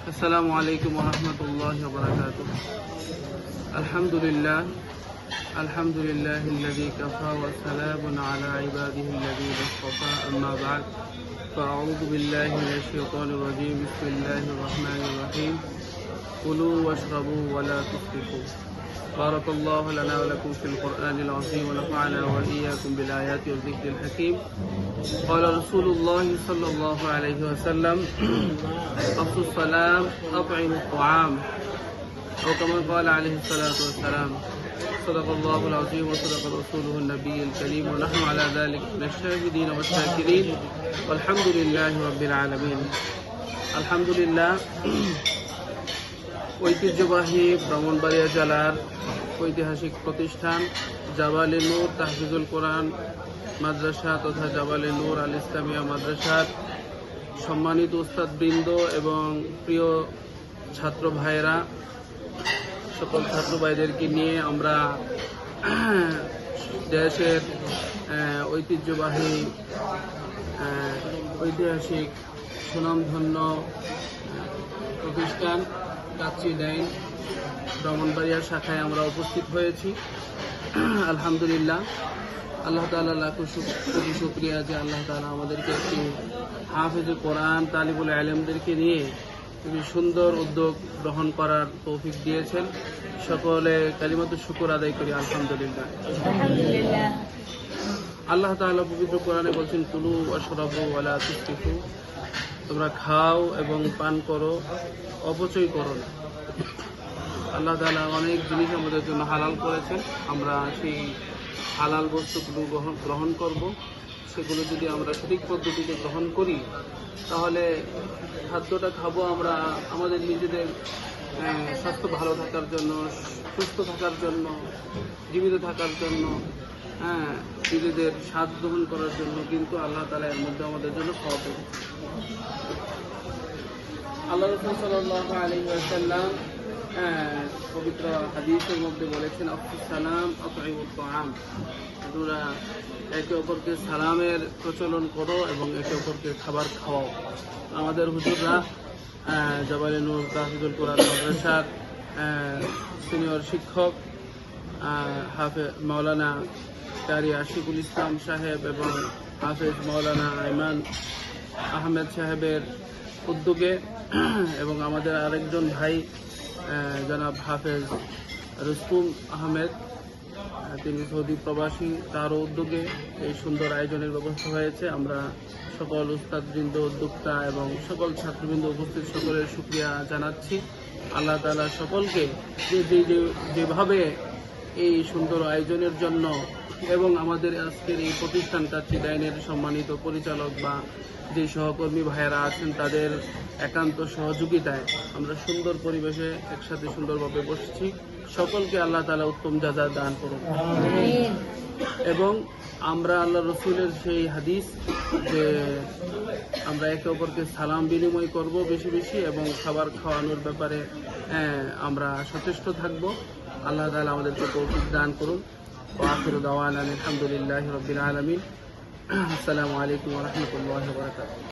السلام عليكم ورحمة الله وبركاته. الحمد لله الذي كفى وسلام على عباده الذين اصطفى. أما بعد فأعوذ بالله من الشيطان الرجيم. بسم الله الرحمن الرحيم. كلوا واشربوا ولا تسرفوا. بارك الله لنا ولكم في القرآن العظيم ونفعنا وإياكم بالآيات والذكر الحكيم. قال رسول الله صلى الله عليه وسلم: أفشوا السلام أطعموا الطعام، أو كما قال عليه الصلاة والسلام. صدق الله العظيم وصدق رسوله النبي الكريم، ونحن على ذلك من الشاهدين والشاكرين، والحمد لله رب العالمين. الحمد لله। ঐতিহ্যবাহী ব্রাহ্মণবাড়িয়া জেলার ঐতিহাসিক প্রতিষ্ঠান জাবালে নূর তাহফিজুল কোরআন মাদ্রাসা তথা জাবালে নূর আল ইসলামিয়া মাদ্রাসার সম্মানিত উস্তাদবৃন্দ এবং প্রিয় ছাত্র ভাইয়েরা, সকল ছাত্র ভাইদেরকে নিয়ে আমরা দেশের ঐতিহ্যবাহী ঐতিহাসিক সুনামধন্য প্রতিষ্ঠান কাচ্চি ডাইন ব্রাহ্মণবাড়িয়া শাখায় আমরা উপস্থিত হয়েছি। আলহামদুলিল্লাহ, আল্লাহ তাআলা লাখো কোটি শুকরিয়া যে আল্লাহ তাআলা আমাদেরকে একটি হাফেজে কোরআন তালিবুল ইলমদেরকে নিয়ে খুবই সুন্দর উদ্যোগ গ্রহণ করার তৌফিক দিয়েছেন। সকলে কালিমাতু শুকর আদায় করি আলহামদুলিল্লাহ। আল্লাহ তাআলা পবিত্র কোরআনে বলছেন, কুলু ওয়াশরাবু ওয়ালা তুসরিফু, তোমরা খাও এবং পান করো, অপচয় করো না। আল্লাহ তাআলা অনেক জিনিস আমাদের জন্য হালাল করেছেন, আমরা সেই হালাল বস্তুগুলো গ্রহণ করব। সেগুলো যদি আমরা সঠিক পদ্ধতিতে গ্রহণ করি তাহলে খাদ্যটা খাবো আমরা আমাদের নিজেদের স্বাস্থ্য ভালো থাকার জন্য, সুস্থ থাকার জন্য, জীবিত থাকার জন্য, নিজেদের স্বাদ গ্রহণ করার জন্য, কিন্তু আল্লাহ তাআলা এর মধ্যে আমাদের জন্য খাওয়া দেবে। আল্লাহ রাসূল সাল্লাল্লাহু আলাইহি ওয়াসাল্লাম পবিত্র হাদিসের মধ্যে বলেছেন, আফশুস সালাম আতঈমুত তাআম, তোমরা একে অপরকে সালামের প্রচলন করো এবং একে অপরকে খাবার খাওয়াও। আমাদের হুজুররা জাবালে নূর তাহফিজুল কোরআন মাদ্রাসার সিনিয়র শিক্ষক হাফেজ মাওলানা কারি আশিকুল ইসলাম সাহেব এবং হাফেজ মাওলানা আইমান আহমেদ সাহেবের উদ্যোগে এবং আমাদের আরেকজন ভাই জনাব হাফেজ রুস্তুম আহমেদ, তিনি সৌদি প্রবাসী, তারও উদ্যোগে এই সুন্দর আয়োজনের ব্যবস্থা হয়েছে। আমরা সকল উস্তাদবৃন্দ, উদ্যোক্তা এবং সকল ছাত্রবৃন্দ উপস্থিত সকলের শুকরিয়া জানাচ্ছি। আল্লাহ তাআলা সকলকে যেভাবে এই সুন্দর আয়োজনের জন্য এবং আমাদের আজকের এই প্রতিষ্ঠান কাচ্চি ডাইনের সম্মানিত পরিচালক বা যে সহকর্মী ভাইয়েরা আছেন তাদের একান্ত সহযোগিতায় আমরা সুন্দর পরিবেশে একসাথে সুন্দরভাবে বসছি। সকলকে আল্লাহ তাআলা উত্তম জাযা দান করুন। এবং আমরা আল্লাহ রসুলের সেই হাদিস যে আমরা একে অপরকে সালাম বিনিময় করব বেশি বেশি এবং খাবার খাওয়ানোর ব্যাপারে আমরা সচেষ্ট থাকব। আল্লাহ তাআলা আমাদেরকে তৌফিক দান করুন। ওয়া আখিরু দাওয়ানা আলহামদুলিল্লাহি রাব্বিল আলামিন। আসসালামু আলাইকুম ওয়া রাহমাতুল্লাহি ওয়া বারাকাতুহু।